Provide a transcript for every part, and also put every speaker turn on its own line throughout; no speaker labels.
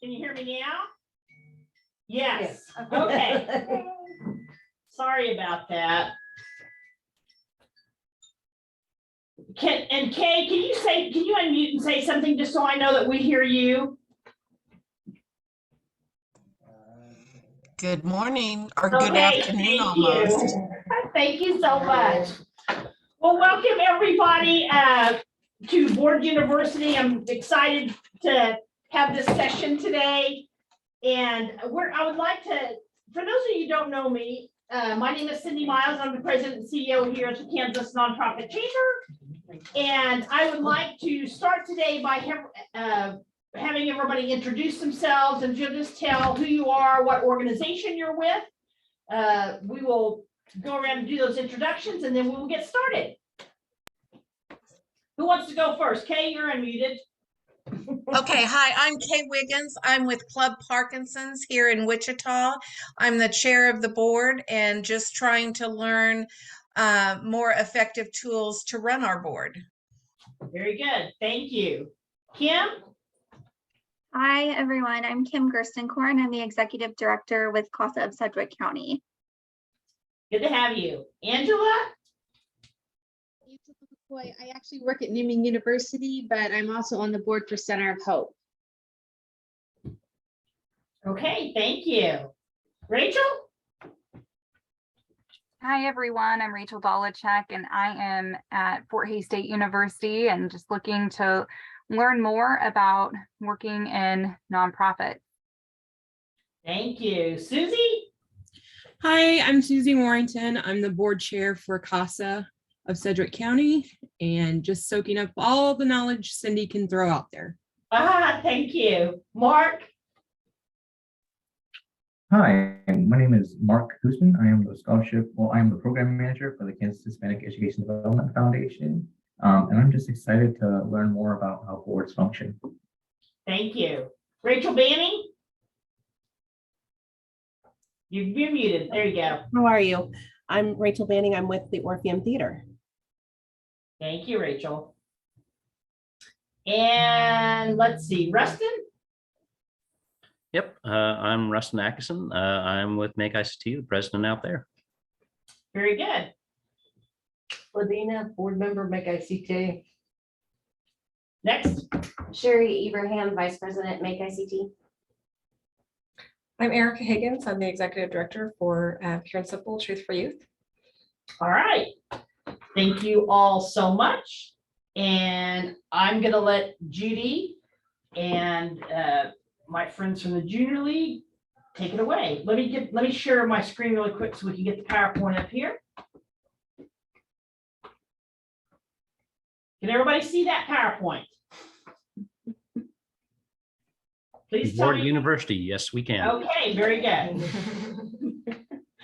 Can you hear me now? Yes.
Yes.
Okay. Sorry about that. Kay, can you unmute and say something just so I know that we hear you?
Good morning or good
Okay,
afternoon
thank
almost.
you. Thank you so much. Well, welcome everybody to Board University. I'm excited to have this session today. And I would like to, for those of you who don't know me, my name is Cindy Miles. I'm the president and CEO here at the Kansas Nonprofit Chamber. And I would like to start today by having everybody introduce themselves, and you'll just tell who you are, what organization you're with. We will go around and do those introductions, and then we will get started. Who wants to go first? Kay, you're unmuted.
Okay, hi, I'm Kay Wiggins. I'm with Club Parkinson's here in Wichita. I'm the chair of the board and just trying to learn more effective tools to run our board.
Very good. Thank you. Kim?
Hi, everyone. I'm Kim Gerstenkorn. I'm the executive director with CASA of Sedgwick County.
Good to have you. Angela?
I actually work at Newman University, but I'm also on the board for Center of Hope.
Okay, thank you. Rachel?
Hi, everyone. I'm Rachel Dolachek, and I am at Fort Hays State University and just looking to learn more about working in nonprofits.
Thank you. Susie?
Hi, I'm Susie Warrington. I'm the board chair for CASA of Sedgwick County and just soaking up all the knowledge Cindy can throw out there.
Thank you. Mark?
Hi, my name is Mark Guzman. I am I am the program manager for the Kansas Hispanic Education Development Foundation. And I'm just excited to learn more about how boards function.
Thank you. Rachel Banning? You're muted. There you go.
How are you? I'm Rachel Banning. I'm with the Orpheum Theater.
Thank you, Rachel. And let's see, Rustin?
Yep, I'm Rustin Atkinson. I'm with Make ICT, the president out there.
Very good.
Ladina, board member, Make ICT.
Next.
Sherry Abraham, Vice President, Make ICT.
I'm Erica Higgins. I'm the Executive Director for Pure and Simple Truth for Youth.
All right. Thank you all so much. And I'm going to let Judy and my friends from the Junior League take it away. Let me share my screen really quick so we can get the PowerPoint up here. Can everybody see that PowerPoint? Please tell
Board
me.
University, yes, we can.
Okay, very good.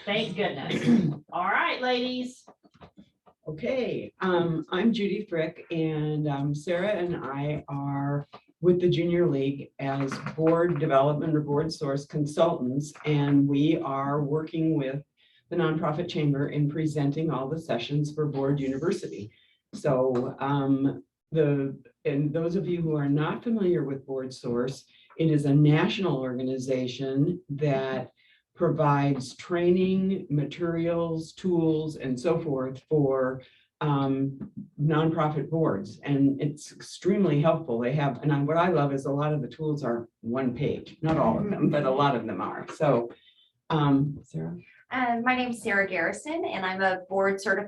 Thank goodness. All right, ladies.
Okay, I'm Judy Frick, and Sarah and I are with the Junior League as board development or board source consultants, and we are working with the Nonprofit Chamber in presenting all the sessions for Board University. So and those of you who are not familiar with Board Source, it is a national organization that provides training, materials, tools, and so forth for nonprofit boards. And it's extremely helpful. They have, and what I love is a lot of the tools are one page, not all of them, but a lot of them are. So, Sarah?
My name is Sarah Garrison, and I'm a board source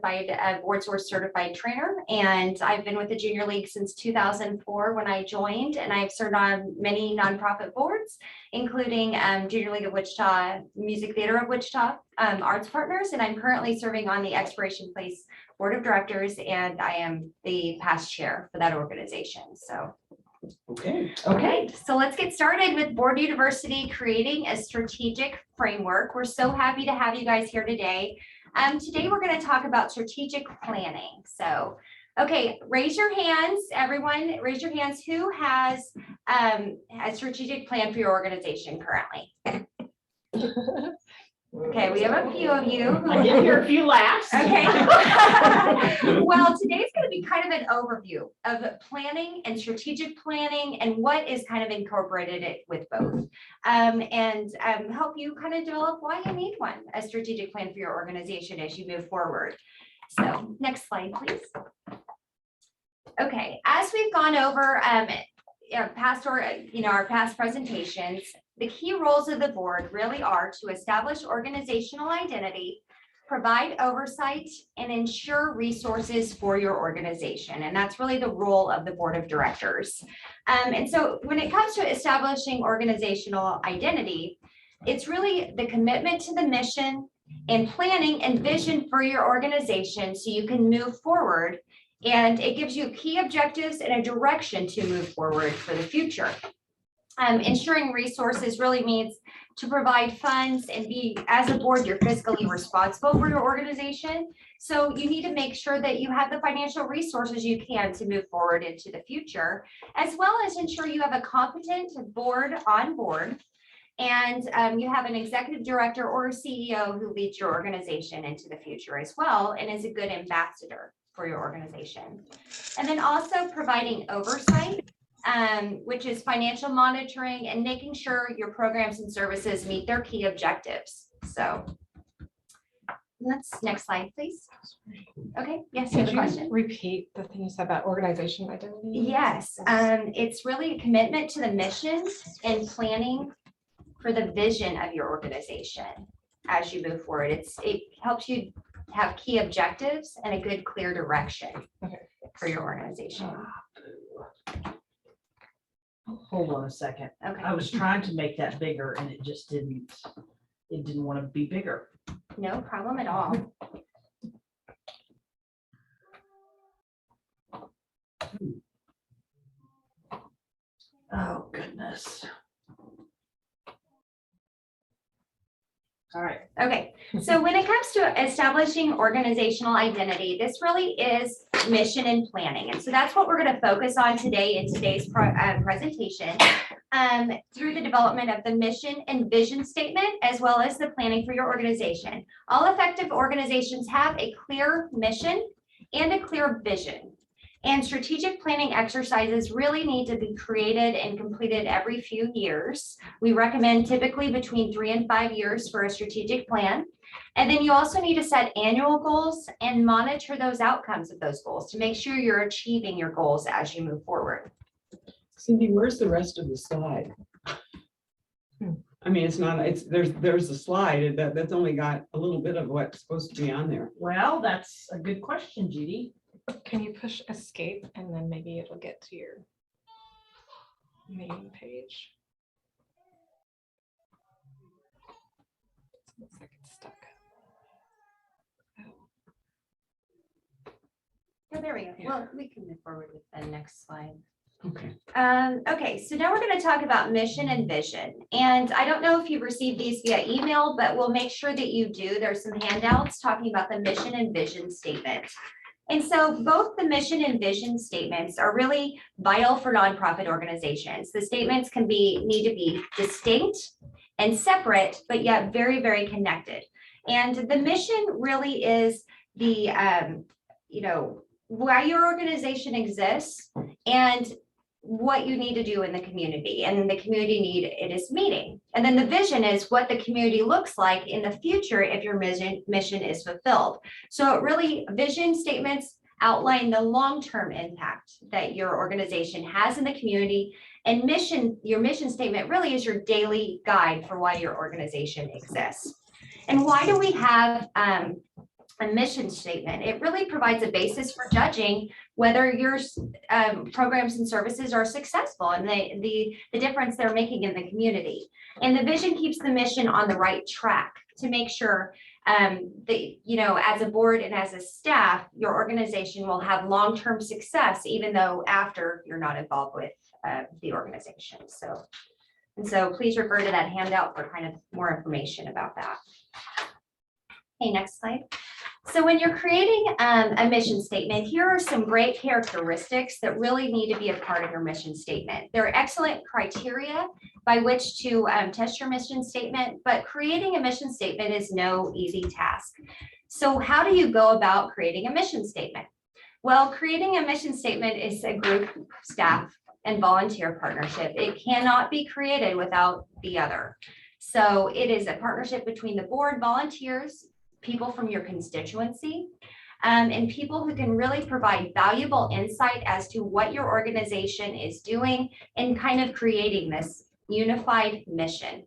certified trainer. And I've been with the Junior League since 2004 when I joined, and I've served on many nonprofit boards, including Junior League of Wichita, Music Theater of Wichita, Arts Partners, and I'm currently serving on the Expiration Place Board of Directors, and I am the past chair for that organization. So.
Okay.
Okay, so let's get started with Board University creating a strategic framework. We're so happy to have you guys here today. Today we're going to talk about strategic planning. So, okay, raise your hands, everyone. Raise your hands. Who has a strategic plan for your organization currently? Okay, we have a few of you. who-
I did hear a few laughs.
Okay. Well, today's going to be kind of an overview of planning and strategic planning and what is kind of incorporated it with both. And help you kind of develop why you need one, a strategic plan for your organization as you move forward. So next slide, please. Okay, as we've gone over our past presentations, the key roles of the board really are to establish organizational identity, provide oversight, and ensure resources for your organization. And that's really the role of the board of directors. And so when it comes to establishing organizational identity, it's really the commitment to the mission and planning and vision for your organization so you can move forward. And it gives you key objectives and a direction to move forward for the future. Ensuring resources really means to provide funds and be, as a board, you're fiscally responsible for your organization. So you need to make sure that you have the financial resources you can to move forward into the future, as well as ensure you have a competent board on board. And you have an executive director or a CEO who leads your organization into the future as well and is a good ambassador for your organization. And then also providing oversight, which is financial monitoring and making sure your programs and services meet their key objectives. So next slide, please. Okay, yes, you have a question.
Repeat the thing you said about organization identity?
Yes, it's really a commitment to the mission and planning for the vision of your organization as you move forward. It helps you have key objectives and a good, clear direction for your organization.
Hold on a second.
Okay.
I was trying to make that bigger and it just didn't want to be bigger.
No problem at all.
Oh, goodness. All right.
Okay, so when it comes to establishing organizational identity, this really is mission and planning. And so that's what we're going to focus on today in today's presentation through the development of the mission and vision statement, as well as the planning for your organization. All effective organizations have a clear mission and a clear vision. And strategic planning exercises really need to be created and completed every few years. We recommend typically between 3 and 5 years for a strategic plan. And then you also need to set annual goals and monitor those outcomes of those goals to make sure you're achieving your goals as you move forward.
Cindy, where's the rest of the slide? I mean, it's not, there's a slide that's only got a little bit of what's supposed to be on there.
Well, that's a good question, Judy.
Can you push escape and then maybe it'll get to your main page? It looks like it's stuck.
Oh, there we go. Well, we can move forward with the next slide.
Okay.
Okay, so now we're going to talk about mission and vision. And I don't know if you've received these via email, but we'll make sure that you do. There's some handouts talking about the mission and vision statement. And so both the mission and vision statements are really vital for nonprofit organizations. The statements need to be distinct and separate, but yet very, very connected. And the mission really is the, why your organization exists and what you need to do in the community, and the community need it is meeting. And then the vision is what the community looks like in the future if your mission is fulfilled. So it really, vision statements outline the long-term impact that your organization has in the community, and your mission statement really is your daily guide for why your organization exists. And why do we have a mission statement? It really provides a basis for judging whether your programs and services are successful and the difference they're making in the community. And the vision keeps the mission on the right track to make sure that, as a board and as a staff, your organization will have long-term success, even though after you're not involved with the organization. So please refer to that handout for kind of more information about that. Okay, next slide. So when you're creating a mission statement, here are some great characteristics that really need to be a part of your mission statement. There are excellent criteria by which to test your mission statement, but creating a mission statement is no easy task. So how do you go about creating a mission statement? Well, creating a mission statement is a group, staff, and volunteer partnership. It cannot be created without the other. So it is a partnership between the board, volunteers, people from your constituency, and people who can really provide valuable insight as to what your organization is doing and kind of creating this unified mission.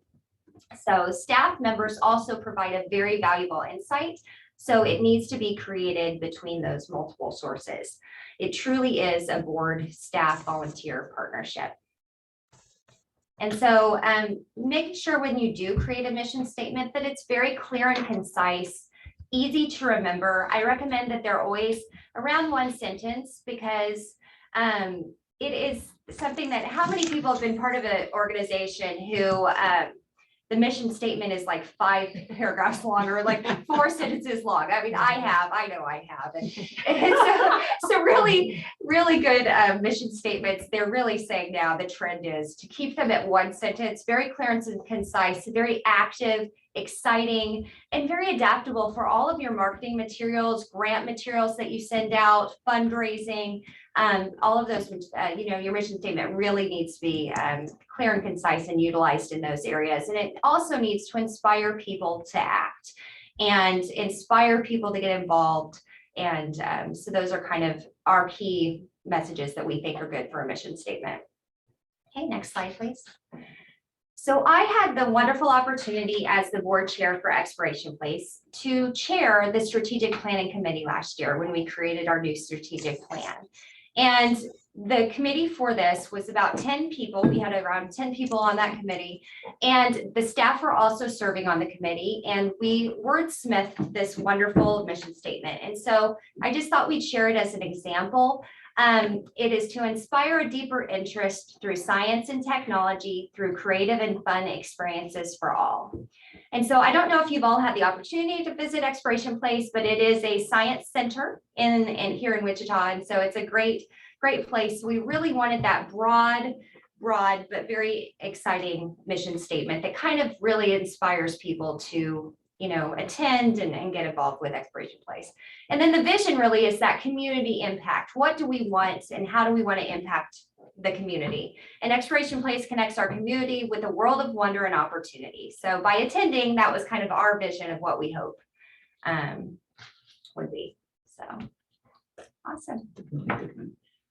So staff members also provide a very valuable insight. So it needs to be created between those multiple sources. It truly is a board, staff, volunteer partnership. And so making sure when you do create a mission statement that it's very clear and concise, easy to remember. I recommend that they're always around one sentence because it is something that, how many people have been part of an organization who the mission statement is like 5 paragraphs long or like 4 sentences long. I mean, I know I have. And so really, really good mission statements. They're really saying now the trend is to keep them at one sentence, very clear and concise, very active, exciting, and very adaptable for all of your marketing materials, grant materials that you send out, fundraising, all of those, your mission statement really needs to be clear and concise and utilized in those areas. And it also needs to inspire people to act and inspire people to get involved. And so those are kind of our key messages that we think are good for a mission statement. Okay, next slide, please. So I had the wonderful opportunity as the board chair for Exploration Place to chair the strategic planning committee last year when we created our new strategic plan. And the committee for this was about 10 people. We had around 10 people on that committee, and the staff were also serving on the committee, and we wordsmithed this wonderful mission statement. And so I just thought we'd share it as an example. It is to inspire a deeper interest through science and technology, through creative and fun experiences for all. And so I don't know if you've all had the opportunity to visit Exploration Place, but it is a science center here in Wichita. And so it's a great place. We really wanted that broad, but very exciting mission statement that kind of really inspires people to attend and get involved with Exploration Place. And then the vision really is that community impact. What do we want and how do we want to impact the community? And Exploration Place connects our community with a world of wonder and opportunity. So by attending, that was kind of our vision of what we hope would be. So awesome.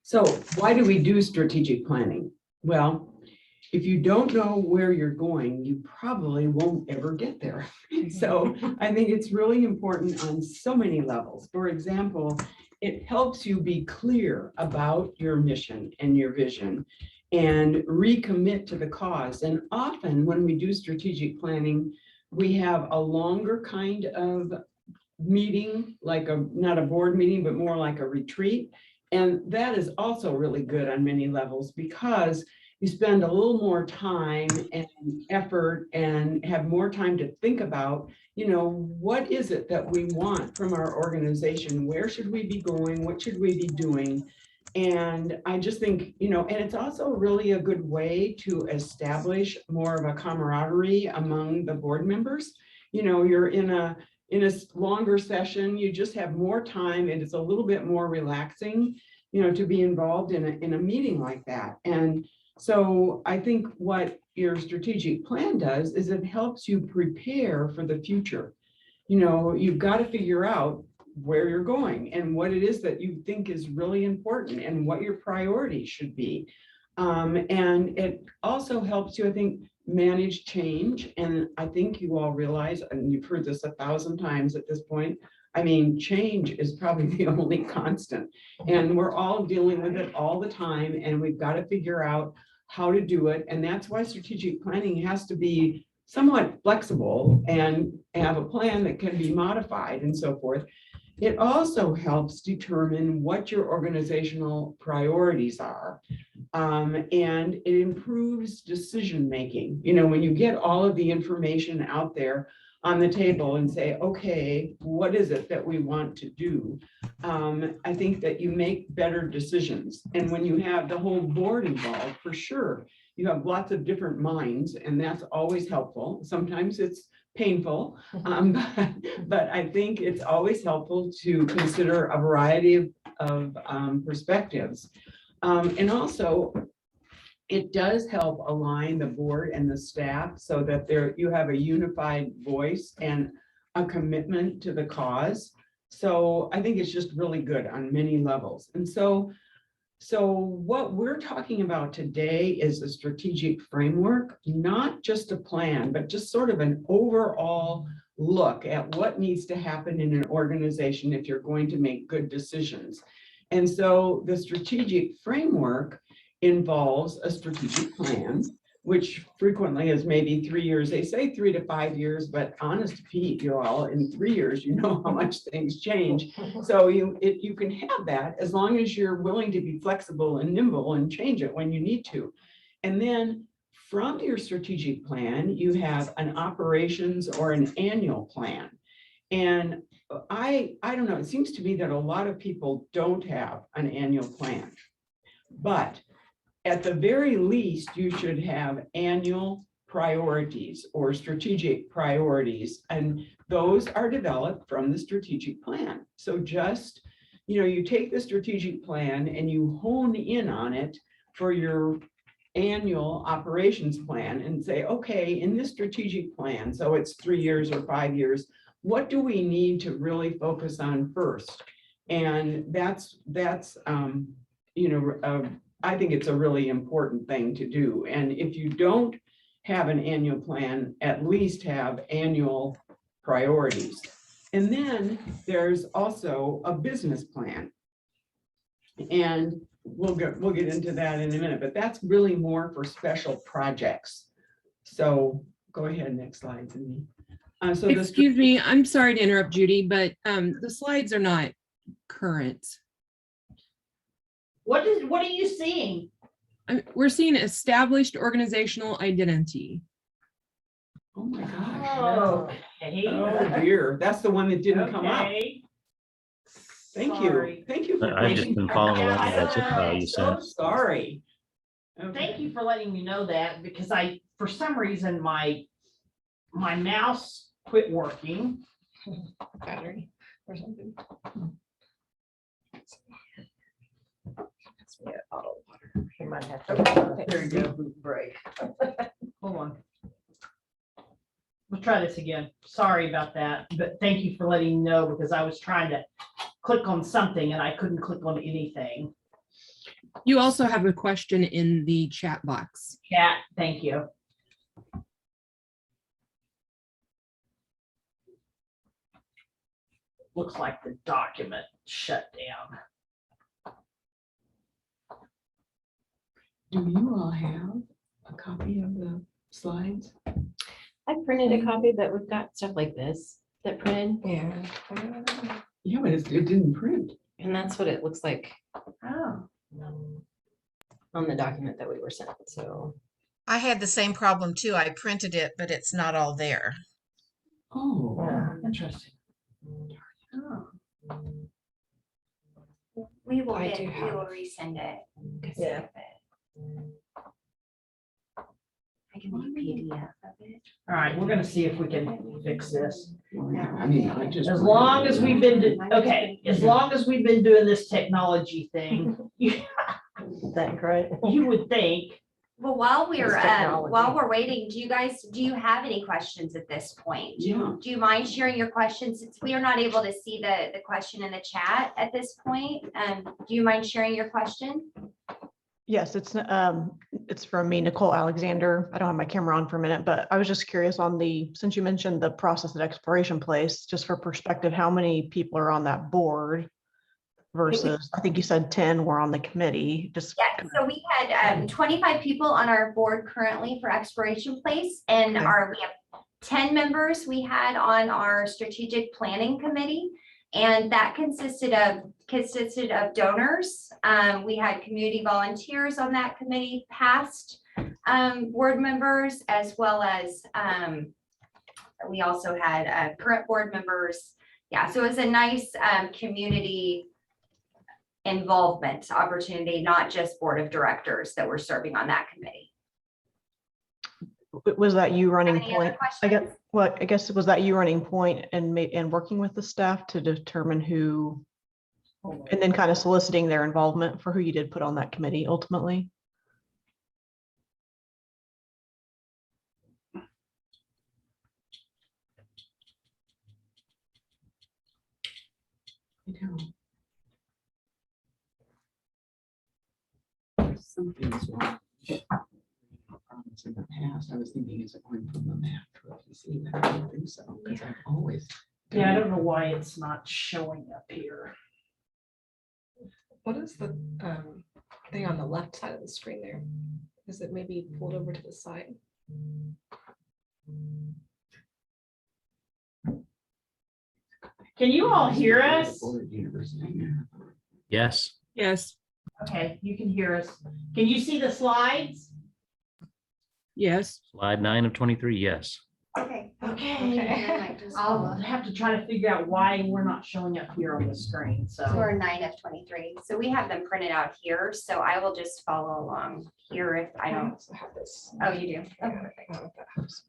So why do we do strategic planning? Well, if you don't know where you're going, you probably won't ever get there. So I think it's really important on so many levels. For example, it helps you be clear about your mission and your vision and recommit to the cause. And often when we do strategic planning, we have a longer kind of meeting, like not a board meeting, but more like a retreat. And that is also really good on many levels because you spend a little more time and effort and have more time to think about, what is it that we want from our organization? Where should we be going? What should we be doing? And I just think, and it's also really a good way to establish more of a camaraderie among the board members. You're in a longer session, you just have more time and it's a little bit more relaxing, to be involved in a meeting like that. And so I think what your strategic plan does is it helps you prepare for the future. You've got to figure out where you're going and what it is that you think is really important and what your priorities should be. And it also helps you, I think, manage change. And I think you all realize, and you've heard this 1,000 times at this point, I mean, change is probably the only constant. And we're all dealing with it all the time. And we've got to figure out how to do it. And that's why strategic planning has to be somewhat flexible and have a plan that can be modified and so forth. It also helps determine what your organizational priorities are. And it improves decision making. When you get all of the information out there, on the table and say, okay, what is it that we want to do? I think that you make better decisions. And when you have the whole board involved, for sure, you have lots of different minds, and that's always helpful. Sometimes it's painful, but I think it's always helpful to consider a variety of perspectives. And also, it does help align the board and the staff so that you have a unified voice and a commitment to the cause. So I think it's just really good on many levels. And so what we're talking about today is a strategic framework, not just a plan, but just sort of an overall look at what needs to happen in an organization if you're going to make good decisions. And so the strategic framework involves a strategic plan, which frequently is maybe 3 years. They say 3 to 5 years, but honest to Pete, you all, in 3 years, you know how much things change. So you can have that as long as you're willing to be flexible and nimble and change it when you need to. And then from your strategic plan, you have an operations or an annual plan. And I don't know, it seems to me that a lot of people don't have an annual plan, but at the very least, you should have annual priorities or strategic priorities, and those are developed from the strategic plan. So just, you take the strategic plan and you hone in on it for your annual operations plan and say, okay, in this strategic plan, so it's 3 years or 5 years, what do we need to really focus on first? And I think it's a really important thing to do. And if you don't have an annual plan, at least have annual priorities. And then there's also a business plan. And we'll get into that in a minute, but that's really more for special projects. So go ahead, next slide, Cindy.
Excuse me, I'm sorry to interrupt, Judy, but the slides are not current.
What are you seeing?
We're seeing established organizational identity.
Oh my gosh.
Oh, okay.
Oh dear, that's the one that didn't come up.
Okay.
Thank
Sorry.
you. Thank you. for
I've just been following along with that zip you
So
sent.
sorry.
Thank you for letting me know that, because for some reason, my mouse quit working. Battery or something. You might have to. There you go. Break. Hold on. We'll try this again. Sorry about that, but thank you for letting me know, because I was trying to click on something and I couldn't click on anything.
You also have a question in the chat box.
Chat, thank you. Looks like the document shut down.
Do you all have a copy of the slides?
I printed a copy, but we've got stuff like this that printed.
Yeah.
Yeah, but it didn't print.
And that's what it looks like
Oh.
on the document that we were sent, so.
I had the same problem too. I printed it, but it's not all there.
Oh,
Interesting.
Oh. We will
I do have-
resend it.
Yeah.
I can make a PDF of it.
All right, we're gonna see if we can fix this.
I mean, I just.
As long as we've been, as long as we've been doing this technology thing, you
Think, right?
you would think.
Well, while we're
It's technology.
waiting, do you have any questions at this point?
Yeah.
Do you mind sharing your questions? Since we are not able to see the question in the chat at this point, do you mind sharing your question?
Yes, it's from me, Nicole Alexander. I don't have my camera on for a minute, but I was just curious on since you mentioned the process at Exploration Place, just for perspective, how many people are on that board versus, I think you said 10 were on the committee, just.
Yeah, so we had 25 people on our board currently for Exploration Place, and we have 10 members we had on our strategic planning committee. And that consisted of donors. We had community volunteers on that committee, past board members, as well as We also had current board members. Yeah, so it was a nice community involvement opportunity, not just board of directors that were serving on that committee.
Was that you running
Any other
point? I guess,
questions?
well, I guess was that you running point and working with the staff to determine who, and then kind of soliciting their involvement for who you did put on that committee ultimately?
Something's wrong. In the past, I was thinking, is it going from the map to a PC? I don't think so, because I've always.
Yeah, I don't know why it's not showing up here.
What is the thing on the left side of the screen there? Is it maybe pulled over to the side?
Can you all hear us?
Yes.
Yes.
Okay, you can hear us. Can you see the slides?
Yes.
Slide 9 of 23, yes.
Okay.
Okay. I'll have to try to figure out why we're not showing up here on the screen,
So
so.
we're 9 of 23. So we have them printed out here. So I will just follow along here if I don't.
also have this.
Oh, you do?
Yeah,
Okay.
I don't know if that helps.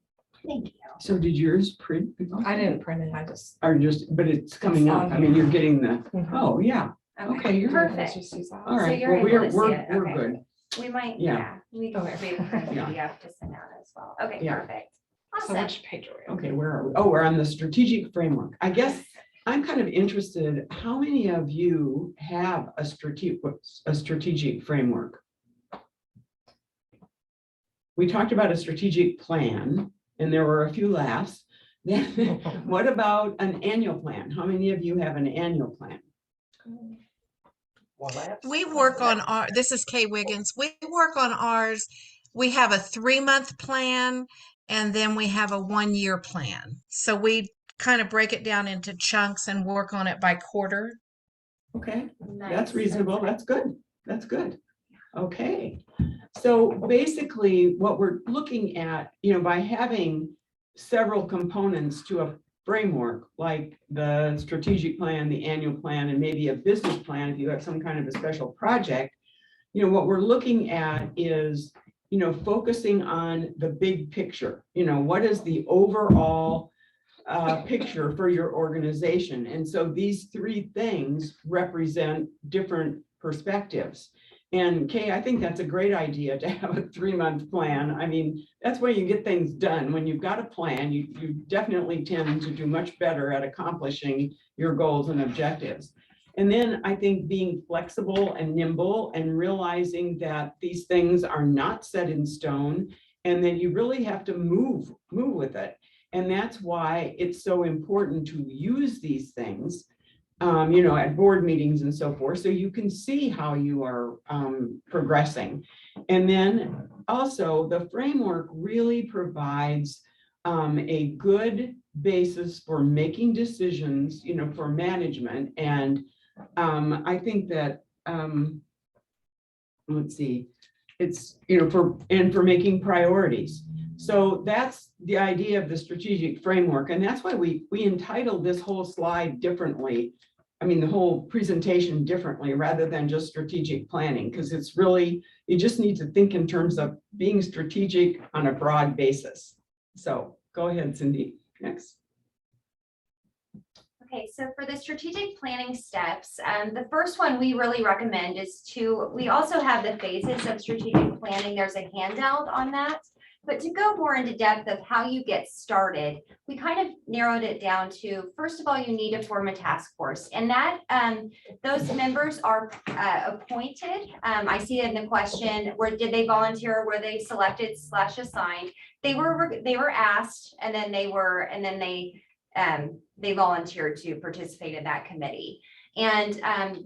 Thank you.
So did yours print?
I didn't print it, I just.
Or just, but it's coming
It's
up.
on
I mean,
here.
you're getting the,
Mhm.
oh, yeah. Okay, you're
Perfect.
Let's just use that.
All
So
right.
you're
Well,
able to see
we're
it, okay.
good.
We might,
Yeah.
yeah, we can
Okay.
create a print
Yeah.
PDF to send out as well. Okay,
Yeah.
perfect.
So
Awesome.
which page are we on?
Okay, where are we? Oh, we're on the strategic framework. I guess I'm kind of interested, how many of you have a strategic framework? We talked about a strategic plan and there were a few laughs. Then what about an annual plan? How many of you have an annual plan?
We work on this is Kay Wiggins. We work on ours. We have a 3-month plan and then we have a 1-year plan. So we kind of break it down into chunks and work on it by quarter.
Okay,
Nice.
that's reasonable. That's good. That's good. Okay. So basically what we're looking at, by having several components to a framework, like the strategic plan, the annual plan, and maybe a business plan, if you have some kind of a special project, what we're looking at is, focusing on the big picture. What is the overall picture for your organization? And so these 3 things represent different perspectives. And Kay, I think that's a great idea to have a 3-month plan. I mean, that's where you get things done. When you've got a plan, you definitely tend to do much better at accomplishing your goals and objectives. And then I think being flexible and nimble and realizing that these things are not set in stone and that you really have to move with it. And that's why it's so important to use these things, at board meetings and so forth, so you can see how you are progressing. And then also the framework really provides a good basis for making decisions, for management. And I think that, let's see, it's, for making priorities. So that's the idea of the strategic framework. And that's why we entitled this whole slide differently. I mean, the whole presentation differently rather than just strategic planning, because it's really, you just need to think in terms of being strategic on a broad basis. So go ahead, Cindy, next.
Okay, so for the strategic planning steps, the first one we really recommend is we also have the phases of strategic planning. There's a handout on that. But to go more into depth of how you get started, we kind of narrowed it down to, first of all, you need to form a task force, and that those members are appointed. I see in the question, did they volunteer or were they selected / assigned? They were asked, and then they volunteered to participate in that committee. And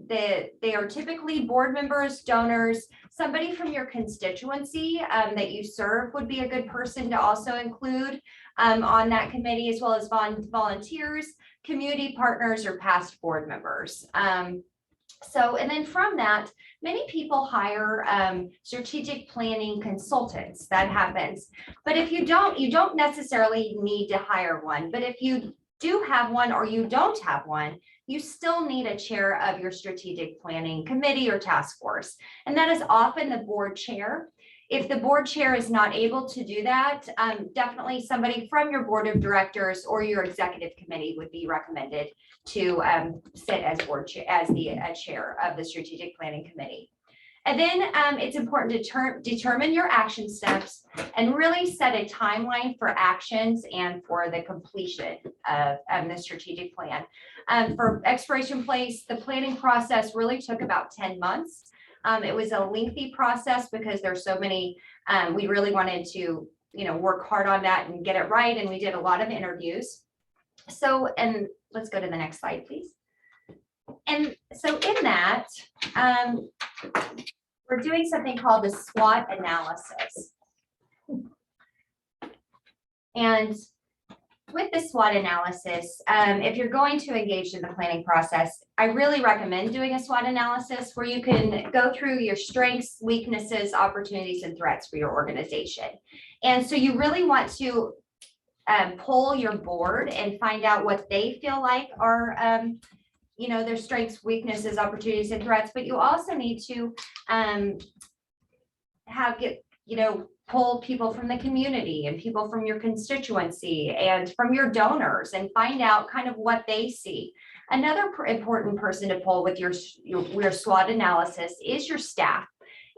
they are typically board members, donors, somebody from your constituency that you serve would be a good person to also include on that committee, as well as volunteers, community partners, or past board members. So, and then from that, many people hire strategic planning consultants. That happens. But if you don't necessarily need to hire one. But if you do have one or you don't have one, you still need a chair of your strategic planning committee or task force. And that is often the board chair. If the board chair is not able to do that, definitely somebody from your board of directors or your executive committee would be recommended to sit as board chair, as the chair of the strategic planning committee. And then it's important to determine your action steps and really set a timeline for actions and for the completion of the strategic plan. For Exploration Place, the planning process really took about 10 months. It was a lengthy process because there's so many, we really wanted to, work hard on that and get it right. And we did a lot of interviews. So, and let's go to the next slide, please. And so in that, we're doing something called the SWOT analysis. And with the SWOT analysis, if you're going to engage in the planning process, I really recommend doing a SWOT analysis where you can go through your strengths, weaknesses, opportunities, and threats for your organization. And so you really want to poll your board and find out what they feel like are their strengths, weaknesses, opportunities, and threats, but you also need to pull people from the community and people from your constituency and from your donors and find out kind of what they see. Another important person to pull with your SWOT analysis is your staff,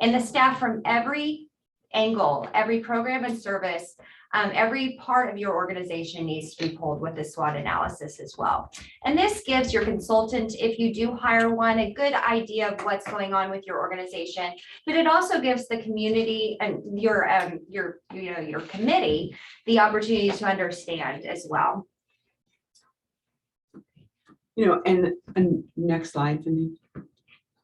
and the staff from every angle, every program and service, every part of your organization needs to be pulled with the SWOT analysis as well. And this gives your consultant, if you do hire one, a good idea of what's going on with your organization, but it also gives the community and your committee the opportunity to understand as well.
And next slide, Cindy.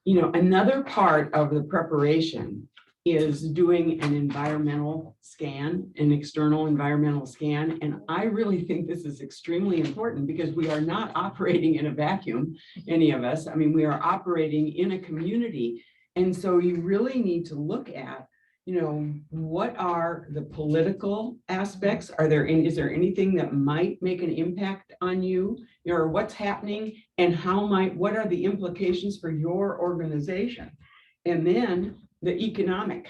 Another part of the preparation is doing an environmental scan, an external environmental scan. And I really think this is extremely important because we are not operating in a vacuum, any of us. I mean, we are operating in a community. And so you really need to look at, what are the political aspects? Is there anything that might make an impact on you, or what's happening, and what are the implications for your organization? And then the economic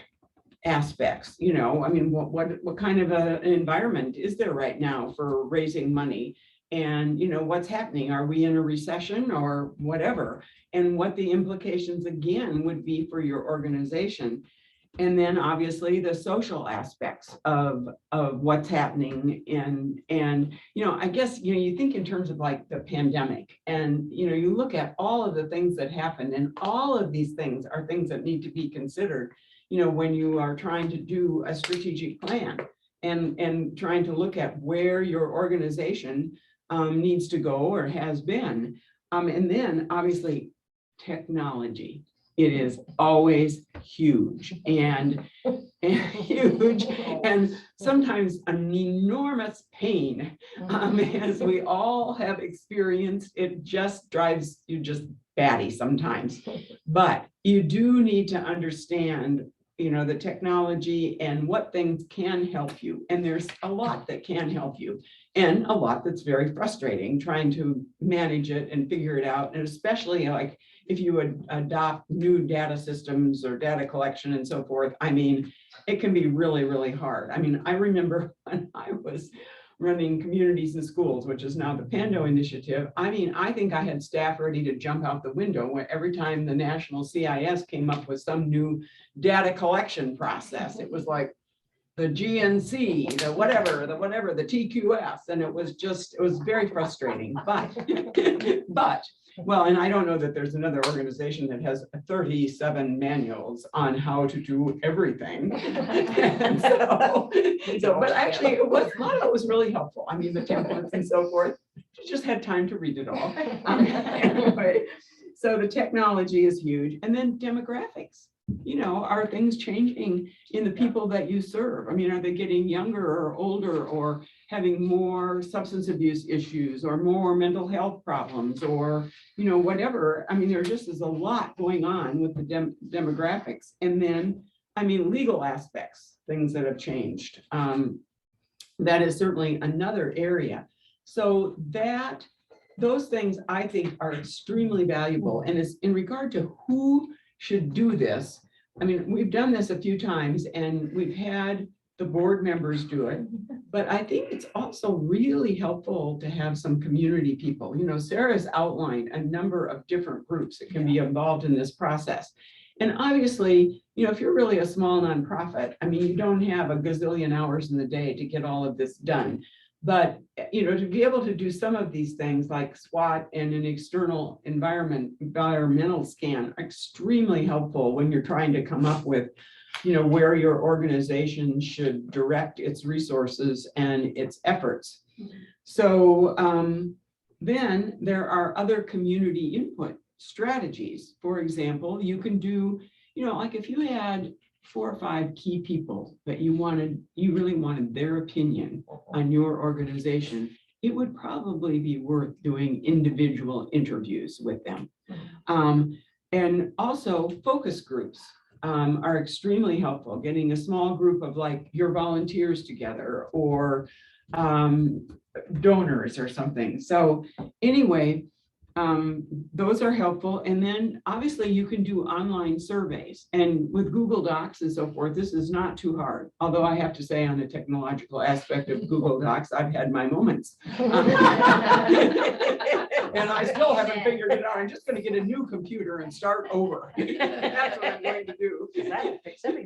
aspects, what kind of an environment is there right now for raising money? And what's happening? Are we in a recession or whatever? And what the implications again would be for your organization. And then obviously the social aspects of what's happening. And I guess, you think in terms of like the pandemic, and, you look at all of the things that happened, and all of these things are things that need to be considered, when you are trying to do a strategic plan and trying to look at where your organization needs to go or has been. And then obviously technology. It is always huge and huge, and sometimes an enormous pain, as we all have experienced. It just drives you just batty sometimes, but you do need to understand, the technology and what things can help you. And there's a lot that can help you, and a lot that's very frustrating trying to manage it and figure it out. And especially like if you would adopt new data systems or data collection and so forth, I mean, it can be really, really hard. I mean, I remember when I was running communities and schools, which is now the Pando Initiative. I mean, I think I had staff ready to jump out the window where every time the national CIS came up with some new data collection process. It was like the GNC, the whatever, the TQS. And it was very frustrating, but well, and I don't know that there's another organization that has 37 manuals on how to do everything. And but actually a lot of it was really helpful. I mean, the templates and so forth, you just had time to read it all. Anyway, so the technology is huge. And then demographics. you know, are things changing in the people that you serve? I mean, are they getting younger or older or having more substance abuse issues or more mental health problems or, you know, whatever? I mean, there just is a lot going on with the demographics. And then, I mean, legal aspects, things that have changed. That is certainly another area. So those things I think are extremely valuable. And it's in regard to who should do this. I mean, we've done this a few times and we've had the board members do it, but I think it's also really helpful to have some community people. You know, Sarah's outlined a number of different groups that can be involved in this process. And obviously, you know, if you're really a small nonprofit, I mean, you don't have a gazillion hours in the day to get all of this done. But, you know, to be able to do some of these things like SWOT and an external environmental scan are extremely helpful when you're trying to come up with, you know, where your organization should direct its resources and its efforts. So then there are other community input strategies. For example, you can do, you know, like if you had 4 or 5 key people that you really wanted their opinion on your organization, it would probably be worth doing individual interviews with them. And also focus groups are extremely helpful, getting a small group of like your volunteers together or donors or something. So anyway, those are helpful. And then obviously you can do online surveys, and with Google Docs and so forth, this is not too hard. Although I have to say on the technological aspect of Google Docs, I've had my moments. And I still haven't figured it out. I'm just going to get a new computer and start over. That's what I'm going to do.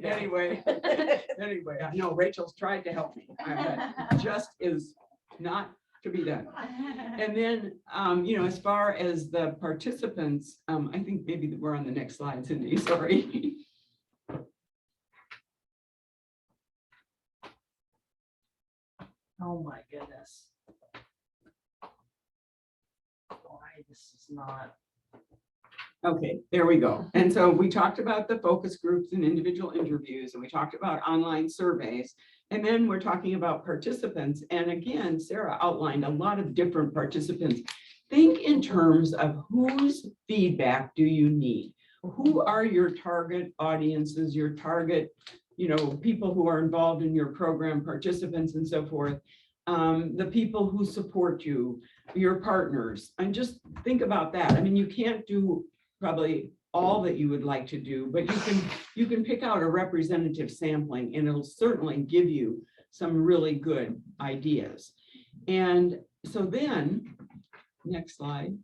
Anyway, I know Rachel's tried to help me. It just is not to be done. And then, you know, as far as the participants, I think maybe we're on the next slide, Cindy, sorry.
Oh my goodness. Why this is not.
Okay, there we go. And so we talked about the focus groups and individual interviews, and we talked about online surveys. And then we're talking about participants. And again, Sarah outlined a lot of different participants. Think in terms of whose feedback do you need? Who are your target audiences, your target, you know, people who are involved in your program, participants and so forth, the people who support you, your partners, and just think about that. I mean, you can't do probably all that you would like to do, but you can pick out a representative sampling and it'll certainly give you some really good ideas. And so then, next slide.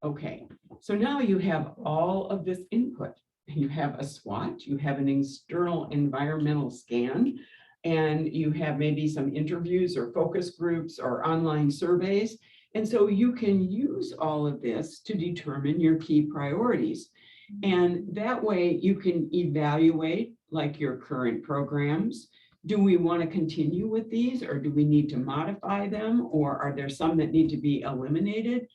Okay, so now you have all of this input. You have a SWOT, you have an external environmental scan, and you have maybe some interviews or focus groups or online surveys. And so you can use all of this to determine your key priorities. And that way you can evaluate like your current programs. Do we want to continue with these, or do we need to modify them? Or are there some that need to be eliminated?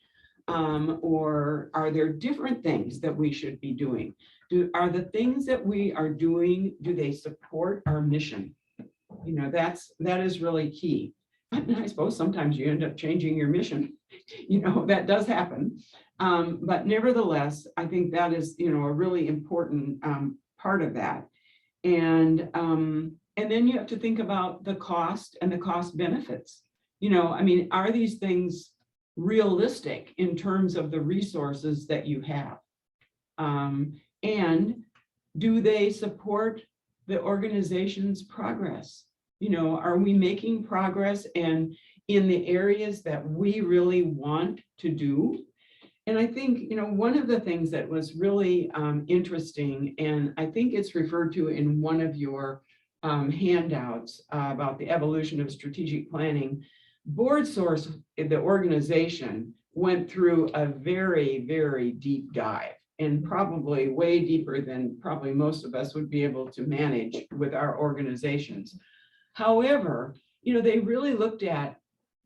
Or are there different things that we should be doing? Are the things that we are doing, do they support our mission? You know, that is really key. I suppose sometimes you end up changing your mission, you know, that does happen. But nevertheless, I think that is, you know, a really important part of that. And then you have to think about the cost and the cost benefits. You know, I mean, are these things realistic in terms of the resources that you have? And do they support the organization's progress? You know, are we making progress and in the areas that we really want to do? And I think, you know, one of the things that was really interesting, and I think it's referred to in one of your handouts about the evolution of strategic planning, BoardSource, the organization, went through a very, very deep dive, and probably way deeper than probably most of us would be able to manage with our organizations. However, you know, they really looked at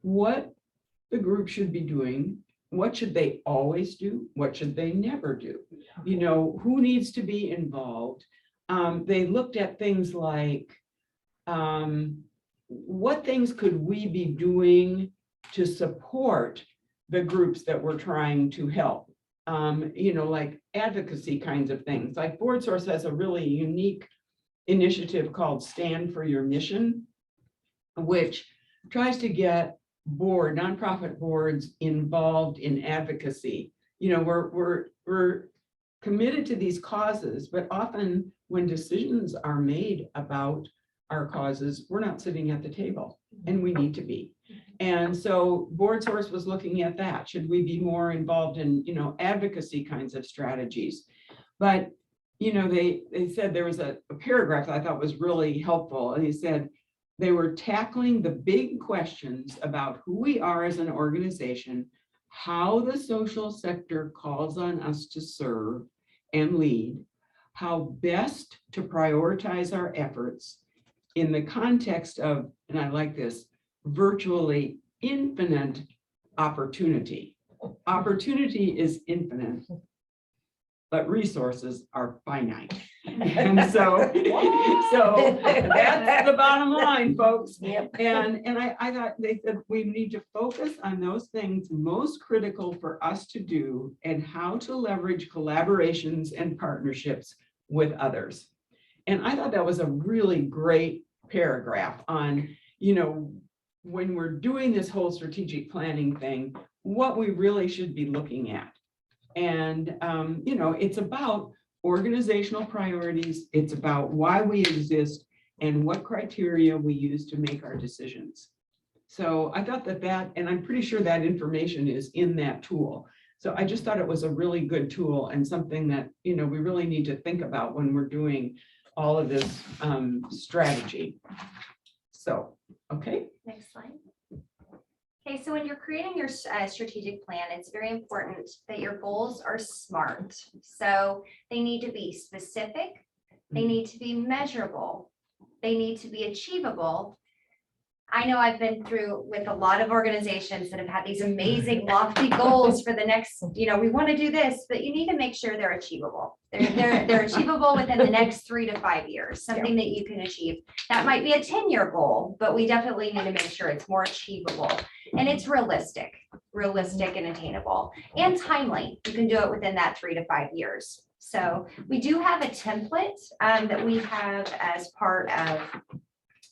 what the group should be doing, what should they always do? What should they never do? You know, who needs to be involved? They looked at things like, what things could we be doing to support the groups that we're trying to help? You know, like advocacy kinds of things. Like BoardSource has a really unique initiative called Stand for Your Mission, which tries to get nonprofit boards involved in advocacy. You know, we're committed to these causes, but often when decisions are made about our causes, we're not sitting at the table, and we need to be. And so BoardSource was looking at that. Should we be more involved in, you know, advocacy kinds of strategies? But, you know, they said there was a paragraph that I thought was really helpful. And he said they were tackling the big questions about who we are as an organization, how the social sector calls on us to serve and lead, how best to prioritize our efforts in the context of, and I like this, virtually infinite opportunity. Opportunity is infinite, but resources are finite. And so that's the bottom line, folks. And I thought they said we need to focus on those things most critical for us to do and how to leverage collaborations and partnerships with others. And I thought that was a really great paragraph on, you know, when we're doing this whole strategic planning thing, what we really should be looking at. And, you know, it's about organizational priorities. It's about why we exist and what criteria we use to make our decisions. So I thought that, and I'm pretty sure that information is in that tool. So I just thought it was a really good tool and something that, you know, we really need to think about when we're doing all of this strategy. So, okay.
Next slide. Okay, so when you're creating your strategic plan, it's very important that your goals are SMART. So they need to be specific, they need to be measurable, they need to be achievable. I know I've been through with a lot of organizations that have had these amazing lofty goals for the next, you know, we want to do this, but you need to make sure they're achievable. They're achievable within the next 3 to 5 years, something that you can achieve. That might be a 10-year goal, but we definitely need to make sure it's more achievable and it's realistic and attainable and timely. You can do it within that 3 to 5 years. So we do have a template that we have as part of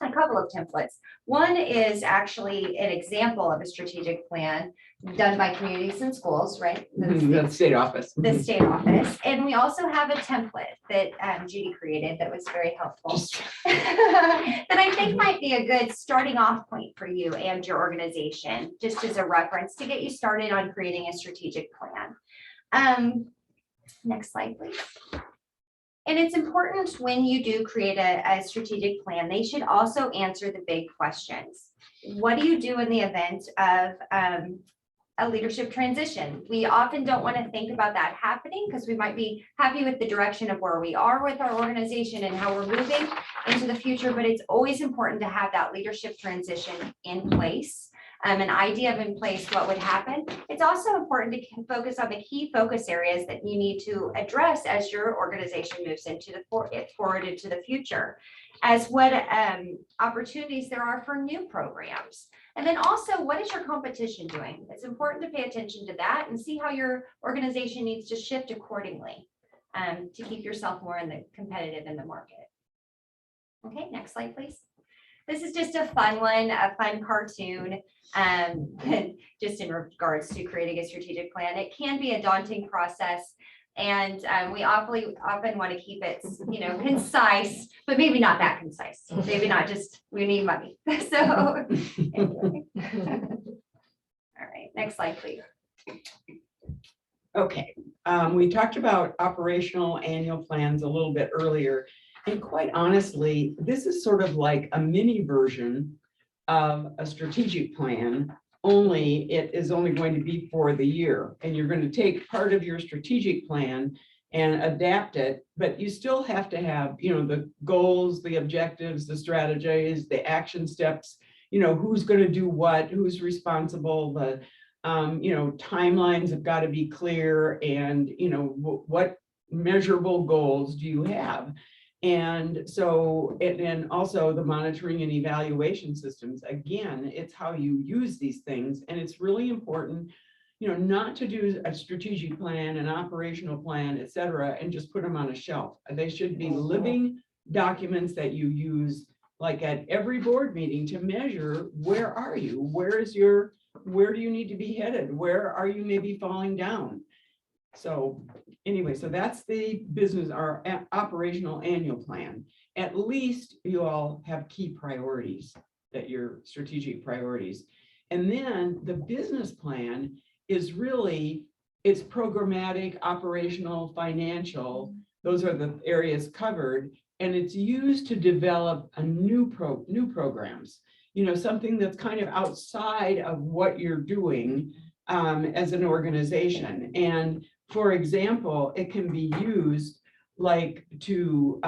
a couple of templates. One is actually an example of a strategic plan done by communities and schools, right?
The state office.
The state office. And we also have a template that Judy created that was very helpful. That I think might be a good starting off point for you and your organization, just as a reference to get you started on creating a strategic plan. Next slide, please. And it's important when you do create a strategic plan, they should also answer the big questions. What do you do in the event of a leadership transition? We often don't want to think about that happening because we might be happy with the direction of where we are with our organization and how we're moving into the future, but it's always important to have that leadership transition in place. An idea of in place what would happen. It's also important to focus on the key focus areas that you need to address as your organization moves into the forward into the future, as what opportunities there are for new programs. And then also, what is your competition doing? It's important to pay attention to that and see how your organization needs to shift accordingly to keep yourself more competitive in the market. Okay, next slide, please. This is just a fun one, a fun cartoon, just in regards to creating a strategic plan. It can be a daunting process, and we often want to keep it, you know, concise, but maybe not that concise. Maybe not just, we need money. So, anyway. All right, next slide, please.
Okay, we talked about operational annual plans a little bit earlier. And quite honestly, this is sort of like a mini version of a strategic plan, only it is only going to be for the year. And you're going to take part of your strategic plan and adapt it, but you still have to have, you know, the goals, the objectives, the strategies, the action steps, you know, who's going to do what, who's responsible, Timelines have got to be clear, and, what measurable goals do you have? And so, and also the monitoring and evaluation systems, again, it's how you use these things. And it's really important, not to do a strategic plan, an operational plan, et cetera, and just put them on a shelf. They should be living documents that you use like at every board meeting to measure, where are you? Where do you need to be headed? Where are you maybe falling down? So anyway, so that's the business, our operational annual plan. At least you all have key priorities, that your strategic priorities. And then the business plan is really, it's programmatic, operational, financial. Those are the areas covered. And it's used to develop a new programs, something that's kind of outside of what you're doing as an organization. And for example, it can be used like to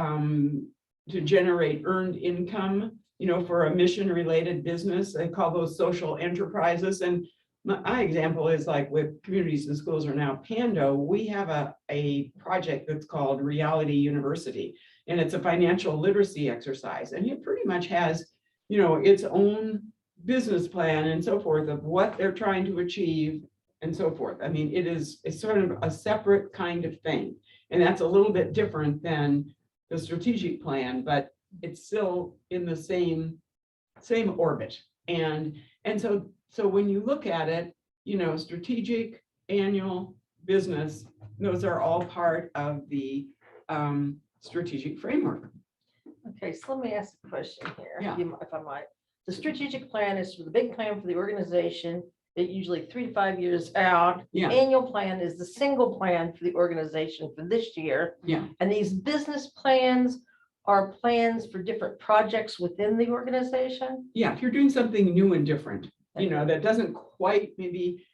generate earned income, for a mission related business. They call those social enterprises. And my example is like with Communities and Schools Are Now Pando, we have a project that's called Reality University. And it's a financial literacy exercise. And it pretty much has, its own business plan and so forth of what they're trying to achieve and so forth. I mean, it's sort of a separate kind of thing. And that's a little bit different than the strategic plan, but it's still in the same orbit. And so when you look at it, strategic, annual, business, those are all part of the strategic framework.
Okay, so let me ask a question here,
Yeah.
if I might. The strategic plan is the big plan for the organization, it usually 3 to 5 years out. The
Yeah.
annual plan is the single plan for the organization for this year.
Yeah.
And these business plans are plans for different projects within the organization.
Yeah, if you're doing something new and different, that doesn't quite maybe,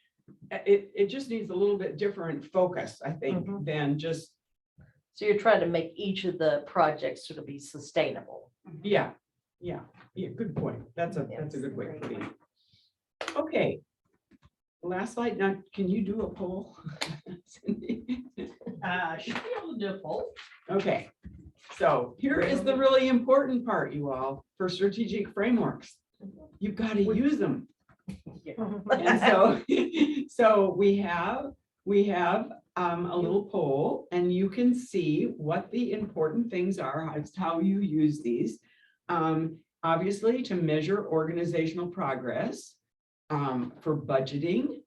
it just needs a little bit different focus, I think, than just.
So you're trying to make each of the projects sort of be sustainable.
Yeah, good point. That's a good way of putting it. Okay. Last slide. Now, can you do a poll? Cindy?
Should be able to do a poll.
Okay. So here is the really important part, you all, for strategic frameworks. You've got to use them. And so we have a little poll, and you can see what the important things are, how you use these. Obviously, to measure organizational progress, for budgeting,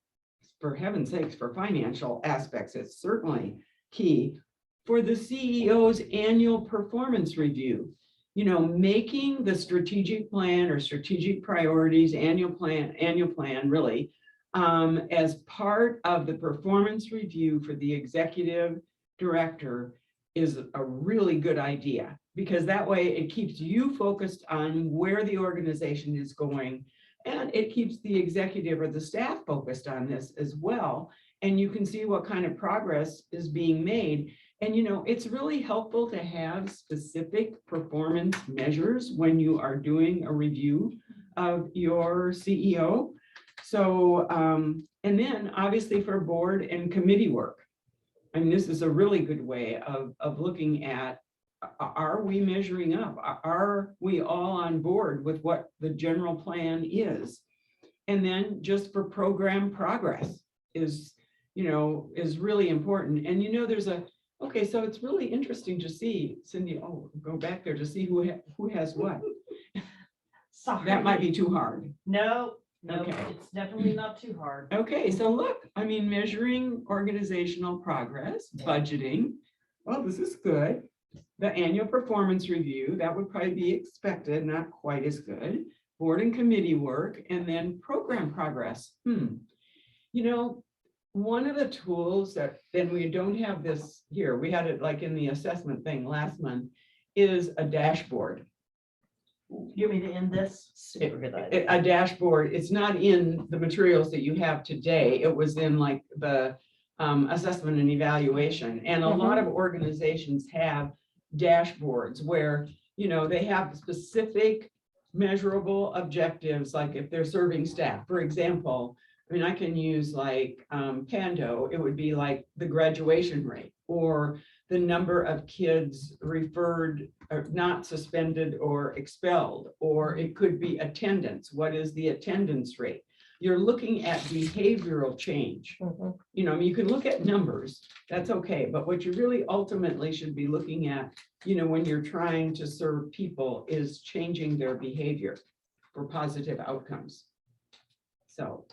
for heaven's sakes, for financial aspects, it's certainly key. For the CEO's annual performance review, making the strategic plan or strategic priorities, annual plan really, as part of the performance review for the executive director is a really good idea, because that way it keeps you focused on where the organization is going, and it keeps the executive or the staff focused on this as well. And you can see what kind of progress is being made. And it's really helpful to have specific performance measures when you are doing a review of your CEO. So, and then obviously for board and committee work. I mean, this is a really good way of looking at, are we measuring up? Are we all on board with what the general plan is? And then just for program progress is really important. And there's okay, so it's really interesting to see, Cindy, go back there to see who has what.
Sorry.
That might be too hard.
No,
Okay.
it's definitely not too hard.
Okay, so look, I mean, measuring organizational progress, budgeting. Well, this is good. The annual performance review, that would probably be expected, not quite as good. Board and committee work, and then program progress. One of the tools that, then we don't have this here, we had it like in the assessment thing last month, is a dashboard.
You want me to end this?
Super good idea.
A dashboard. It's not in the materials that you have today. It was in like the assessment and evaluation. And a lot of organizations have dashboards where, they have specific measurable objectives, like if they're serving staff, for example, I mean, I can use like Pando, it would be like the graduation rate or the number of kids referred, or not suspended or expelled, or it could be attendance. What is the attendance rate? You're looking at behavioral change. You know, I mean, you can look at numbers, that's okay, but what you really ultimately should be looking at, you know, when you're trying to serve people is changing their behavior for positive outcomes.
So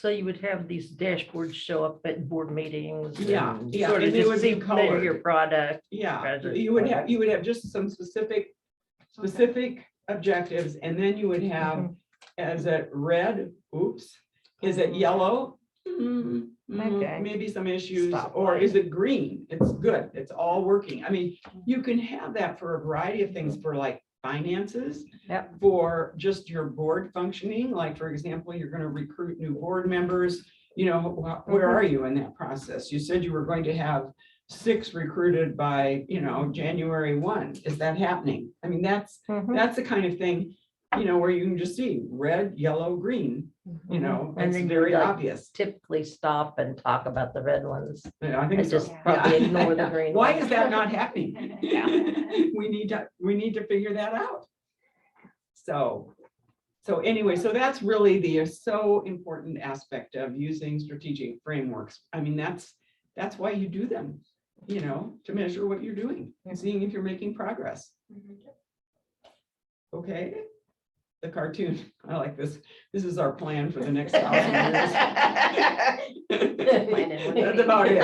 you would have these dashboards show up at board meetings.
Yeah,
and
yeah,
sort of
and they
just
would be
measure
colored.
your product.
Yeah,
Rather-
you would have just some specific objectives, and then you would have, as it red, oops, is it yellow?
Okay.
Maybe some issues,
Stop
or
light.
is it green? It's good, it's all working. I mean, you can have that for a variety of things, for like finances,
Yep.
for just your board functioning, like, for example, you're gonna recruit new board members, you know, where are you in that process? You said you were going to have 6 recruited by, you know, January 1. Is that happening? I mean, that's the kind of thing, you know, where you can just see red, yellow, green, you know,
And
it's
then you
very
like
obvious.
typically stop and talk about the red ones.
Yeah, I think
and
so.
just probably ignore the green
Why
ones.
is that not happening? We need to figure that out. So anyway, so that's really the so important aspect of using strategic frameworks. I mean, that's why you do them, you know, to measure what you're doing and seeing if you're making progress. Okay, the cartoon, I like this. This is our plan for the next 1,000 years. That's about it.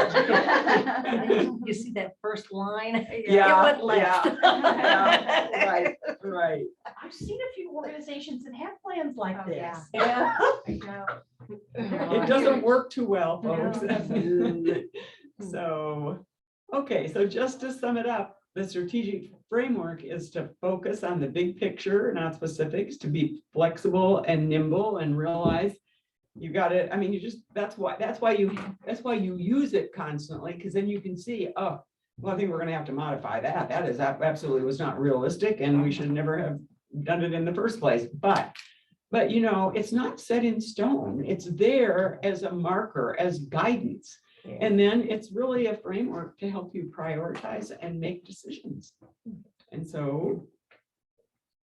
You see that first line?
Yeah,
It went left.
yeah, right, right.
I've seen a few organizations that have plans like
Oh, yeah.
this.
Yeah.
It doesn't work too well, folks. So, okay, so just to sum it up, the strategic framework is to focus on the big picture, not specifics, to be flexible and nimble and realize you got it. I mean, you just, that's why you use it constantly, because then you can see, oh, well, I think we're gonna have to modify that. That is absolutely was not realistic, and we should never have done it in the first place. But you know, it's not set in stone. It's there as a marker, as guidance. And then it's really a framework to help you prioritize and make decisions. And so,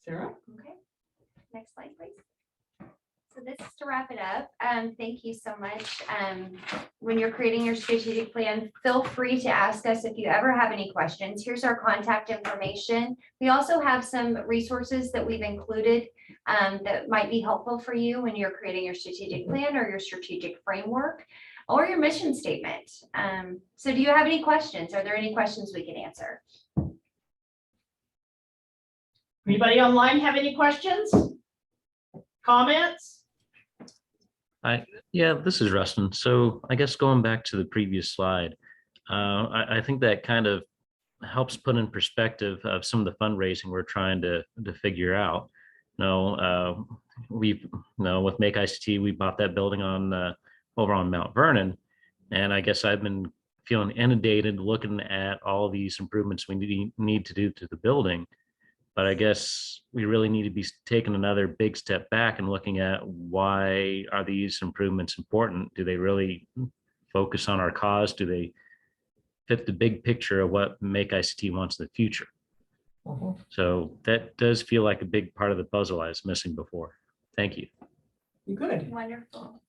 Sarah?
Okay, next slide, please. So this is to wrap it up. Thank you so much. When you're creating your strategic plan, feel free to ask us if you ever have any questions. Here's our contact information. We also have some resources that we've included that might be helpful for you when you're creating your strategic plan or your strategic framework or your mission statement. So do you have any questions? Are there any questions we can answer?
Anybody online have any questions? Comments?
Yeah, this is Rustin. So I guess going back to the previous slide, I think that kind of helps put in perspective of some of the fundraising we're trying to figure out. With Make ICT, we bought that building on over on Mount Vernon, and I guess I've been feeling inundated looking at all these improvements we need to do to the building. But I guess we really need to be taking another big step back and looking at why are these improvements important? Do they really focus on our cause? Do they fit the big picture of what Make ICT wants in the future? So that does feel like a big part of the puzzle I was missing before. Thank you.
Good.
Wonderful.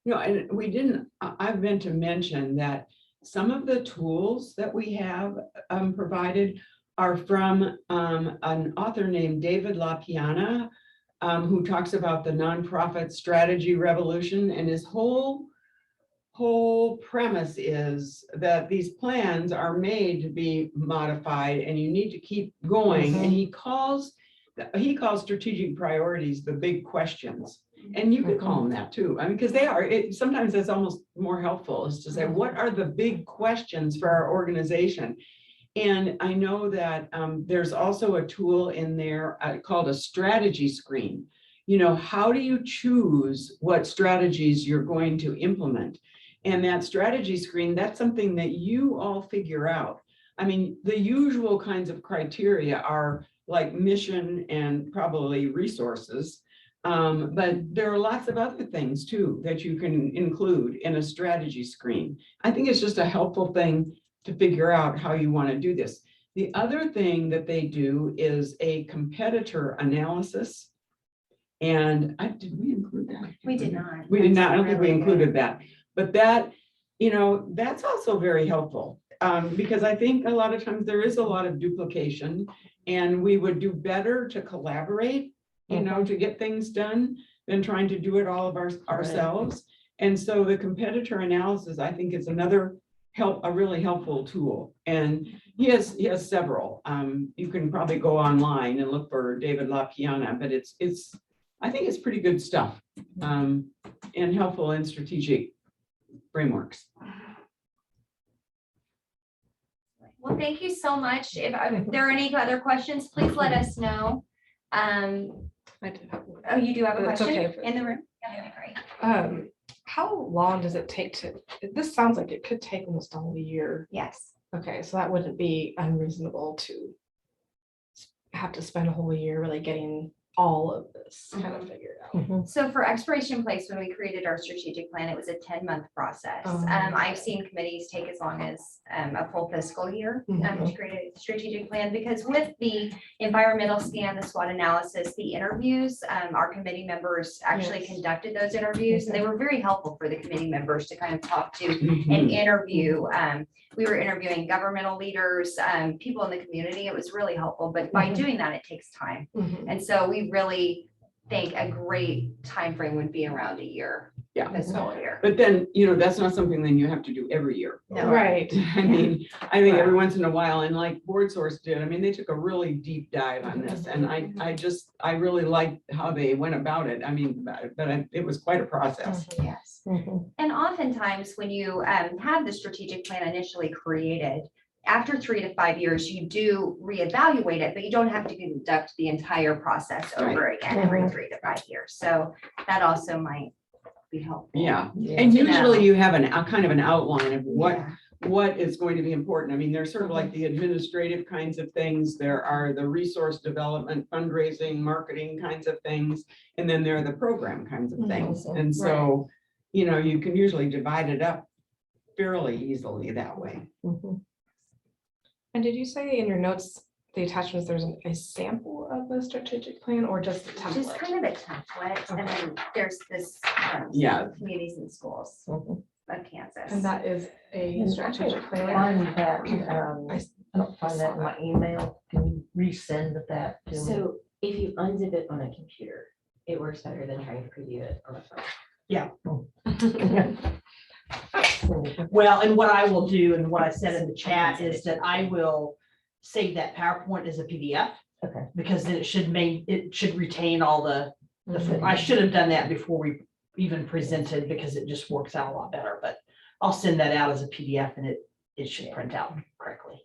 No, and we didn't, I've meant to mention that some of the tools that we have provided are from an author named David LaPiana, who talks about the nonprofit strategy revolution, and his whole premise is that these plans are made to be modified and you need to keep going. And he calls strategic priorities the big questions. And you could call them that too. I mean, because they are, sometimes that's almost more helpful, is to say, what are the big questions for our organization? And I know that there's also a tool in there called a strategy screen. You know, how do you choose what strategies you're going to implement? And that strategy screen, that's something that you all figure out. I mean, the usual kinds of criteria are like mission and probably resources. But there are lots of other things too that you can include in a strategy screen. I think it's just a helpful thing to figure out how you want to do this. The other thing that they do is a competitor analysis. And did we include that?
We did not.
We did not, I don't
That's
think we
really
included that, but that, that's also very helpful. Because I think a lot of times there is a lot of duplication and we would do better to collaborate, to get things done than trying to do it all of ourselves. And so the competitor analysis, I think, is another a really helpful tool. And he has several. You can probably go online and look for David LaPiana, but I think it's pretty good stuff, and helpful in strategic frameworks.
Well, thank you so much. If there are any other questions, please let us know.
I do have one.
Oh, you do have a
That's
question
okay.
in the room? Yeah, that'd be great.
How long does it take this sounds like it could take almost all a year.
Yes.
Okay, so that wouldn't be unreasonable to have to spend a whole year really getting all of this kind of figured out.
So for Exploration Place, when we created our strategic plan, it was a 10-month process. I've seen committees take as long as a full fiscal year to create a strategic plan, because with the environmental scan, the SWOT analysis, the interviews, our committee members actually conducted those interviews, and they were very helpful for the committee members to kind of talk to and interview. We were interviewing governmental leaders, people in the community. It was really helpful, but by doing that, it takes time. And so we really think a great time frame would be around a year.
Yeah.
Fiscal year.
But then, that's not something then you have to do every year.
No.
Right.
I think every once in a while, and like Board Source did, they took a really deep dive on this, and I really liked how they went about it. It was quite a process.
Yes. And oftentimes when you have the strategic plan initially created, after 3 to 5 years, you do reevaluate it, but you don't have to conduct the entire process over again every 3 to 5 years. So that also might be helpful.
Yeah, and usually you have a kind of an outline of what is going to be important. There's sort of like the administrative kinds of things. There are the resource development, fundraising, marketing kinds of things, and then there are the program kinds of things. And so, you can usually divide it up fairly easily that way.
And did you say in your notes, the attachments, there's a sample of the strategic plan or just a template?
Just kind of a template, and then there's this communities and schools of Kansas.
And that is a strategic plan.
Find that, I don't find that in my email. Can you resend that to me?
So if you unzip it on a computer, it works better than trying to preview it on a phone.
Yeah. Well, and what I will do, and what I said in the chat, is that I will save that PowerPoint as a PDF.
Okay.
Because then it should retain all the, I should have done that before we even presented, because it just works out a lot better, but I'll send that out as a PDF and it should print out correctly.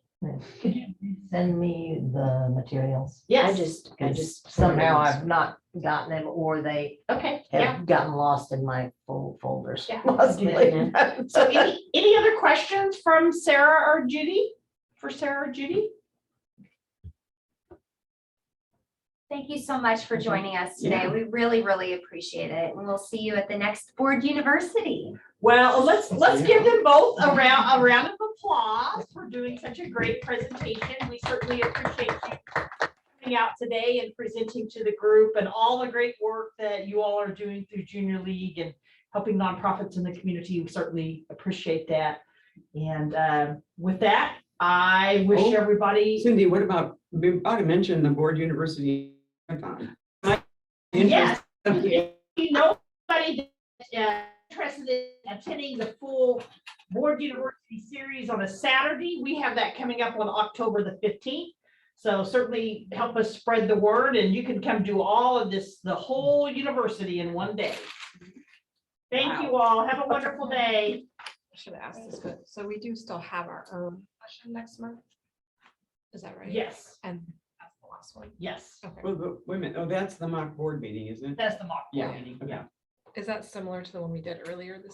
Could you send me the materials?
Yes.
I just
Somehow I've not gotten them, or they
Okay,
have gotten lost in my folders.
Yeah.
Possibly.
So any other questions from Sarah or Judy? For Sarah or Judy?
Thank you so much for joining us today. We really, really appreciate it. And we'll see you at the next Board University.
Well, let's give them both a round of applause for doing such a great presentation. We certainly appreciate you coming out today and presenting to the group, and all the great work that you all are doing through Junior League and helping nonprofits in the community. We certainly appreciate that. And with that, I wish everybody.
Cindy, what about, we ought to mention the Board University.
Yes, if you know anybody that's interested in attending the full Board University series on a Saturday, we have that coming up on October the 15th. So certainly help us spread the word, and you can come do all of this, the whole university in one day. Thank you all. Have a wonderful day.
I should have asked this, but so we do still have our own session next month? Is that right?
Yes.
And that's the last one?
Yes.
Okay.
Well, wait a minute. Oh, that's the mock board meeting, isn't it?
That's the mock board
Yeah.
meeting.
Okay.
Yeah.
Is that similar to the one we did earlier this